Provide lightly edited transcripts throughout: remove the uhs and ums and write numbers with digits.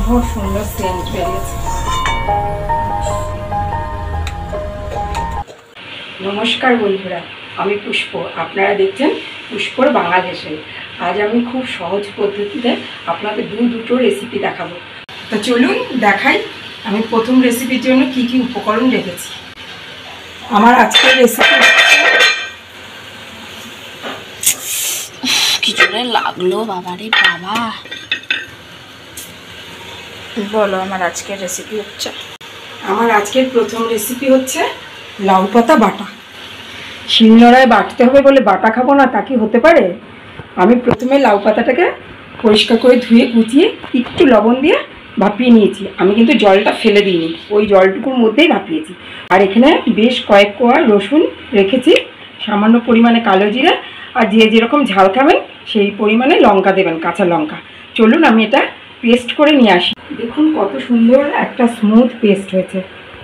অসম্ভব সুন্দর সেন্ট বেরিয়েছে। নমস্কার বন্ধুরা, আমি পুষ্প, আপনারা দেখছেন পুষ্পর বাংলাদেশে। আজ আমি খুব সহজ পদ্ধতিতে আপনাদের দুটো রেসিপি দেখাবো। তো চলুন দেখাই আমি প্রথম রেসিপির জন্য কি কি উপকরণ রেখেছি। আমার আজকের রেসিপি কি জোরে লাগলো বাবারে বাবা। বলো, আমার আজকের রেসিপি হচ্ছে, আমার আজকের প্রথম রেসিপি হচ্ছে লাউ পাতা বাটা। শিলনোড়ায় বাটতে হবে বলে বাটা খাবো না তা কি হতে পারে? আমি প্রথমে লাউ পাতাটাকে পরিষ্কার করে ধুয়ে কুচিয়ে একটু লবণ দিয়ে ভাপিয়ে নিয়েছি। আমি কিন্তু জলটা ফেলে দিইনি, ওই জলটুকুর মধ্যেই ভাপিয়েছি। আর এখানে বেশ কয়েক কোয়া রসুন রেখেছি, সামান্য পরিমাণে কালো জিরা, আর যে যেরকম ঝাল খাবেন সেই পরিমাণে লঙ্কা দেবেন, কাঁচা লঙ্কা। চলুন আমি এটা পেস্ট করে নিয়ে আসি। দেখুন কত সুন্দর একটা স্মুথ পেস্ট হয়েছে।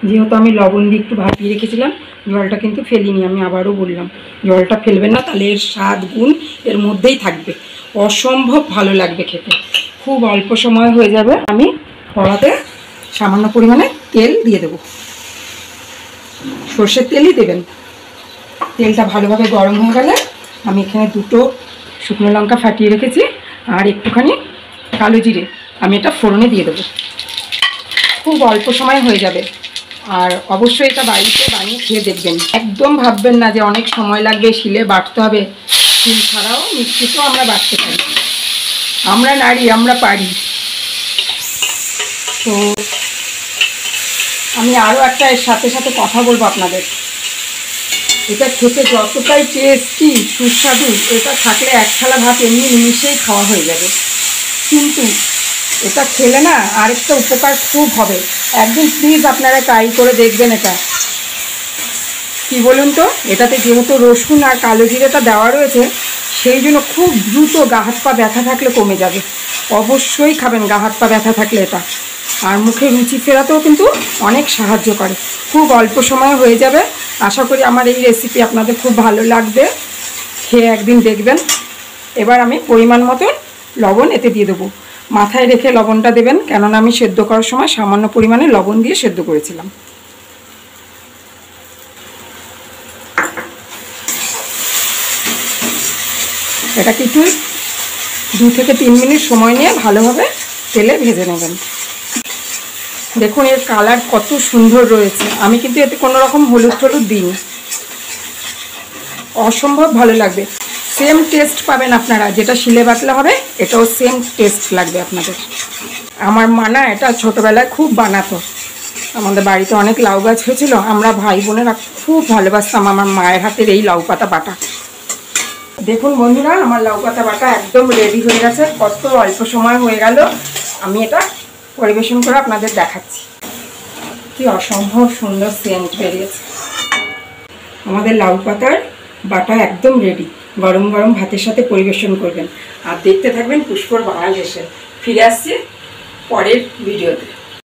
যেহেতু আমি লবণ দিয়ে একটু ভাপিয়ে রেখেছিলাম, জলটা কিন্তু ফেলিনি। আমি আবারও বললাম, জলটা ফেলবেন না, তাহলে এর স্বাদ গুণ এর মধ্যেই থাকবে, অসম্ভব ভালো লাগবে খেতে। খুব অল্প সময় হয়ে যাবে। আমি কড়াতে সামান্য পরিমাণে তেল দিয়ে দেবো, সর্ষের তেলই দেবেন। তেলটা ভালোভাবে গরম হয়ে গেলে আমি এখানে দুটো শুকনো লঙ্কা ফাটিয়ে রেখেছি আর একটুখানি কালো জিরে আমি এটা ফোড়নে দিয়ে দেবো। খুব অল্প সময় হয়ে যাবে। আর অবশ্যই এটা বাড়িতে বানিয়ে খেয়ে দেখবেন। একদম ভাববেন না যে অনেক সময় লাগবে, শিলে বাটতে হবে। শিল ছাড়াও মিক্সিতেও আমরা বাটতে পারি। আমরা নারী, আমরা পারি। তো আমি আরও একটা এর সাথে সাথে কথা বলবো আপনাদের। এটা খেতে যতটাই টেস্টি সুস্বাদু, এটা থাকলে এক থালা ভাত এমনি নিমিশেই খাওয়া হয়ে যাবে। কিন্তু এটা খেলে না আরেকটা উপকার খুব হবে। একদিন প্লিজ আপনারা ট্রাই করে দেখবেন। এটা কি বলুন তো, এটাতে যেহেতু রসুন আর কালো জিরেটা দেওয়া রয়েছে, সেই জন্য খুব দ্রুত গা হাত পা ব্যথা থাকলে কমে যাবে। অবশ্যই খাবেন গা হাত পা ব্যথা থাকলে এটা। আর মুখে রুচি ফেরাতেও কিন্তু অনেক সাহায্য করে। খুব অল্প সময় হয়ে যাবে। আশা করি আমার এই রেসিপি আপনাদের খুব ভালো লাগবে, খেয়ে একদিন দেখবেন। এবার আমি পরিমাণ মতন লবণ এতে দিয়ে দেবো। মাথায় রেখে লবণটা দেবেন, কেননা আমি সেদ্ধ করার সময় সামান্য পরিমাণে লবণ দিয়ে সেদ্ধ করেছিলাম। এটাকে একটু 2 থেকে 3 মিনিট সময় নিয়ে ভালোভাবে তেলে ভেজে নেবেন। দেখুন এর কালার কত সুন্দর রয়েছে। আমি কিন্তু এতে কোনো রকম হলুদ টলুদ দিইনি। অসম্ভব ভালো লাগবে। সেম টেস্ট পাবেন আপনারা, যেটা শিলে বাটলে হবে এটাও সেম টেস্ট লাগবে আপনাদের। আমার মা না এটা ছোটোবেলায় খুব বানাতো। আমাদের বাড়িতে অনেক লাউ গাছ হয়েছিল, আমরা ভাই বোনেরা খুব ভালোবাসতাম আমার মায়ের হাতের এই লাউ পাতা বাটা। দেখুন বন্ধুরা, আমার লাউ পাতা বাটা একদম রেডি হয়ে গেছে। কত অল্প সময় হয়ে গেল। আমি এটা পরিবেশন করে আপনাদের দেখাচ্ছি। কি অসম্ভব সুন্দর সেন্ট বেরিয়েছে। আমাদের লাউ পাতার বাটা একদম রেডি। গরম গরম ভাতের সাথে পরিবেশন করবেন। আর দেখতে থাকবেন পুষ্পর বাংলাদেশে। ফিরে আসছি পরের ভিডিওতে।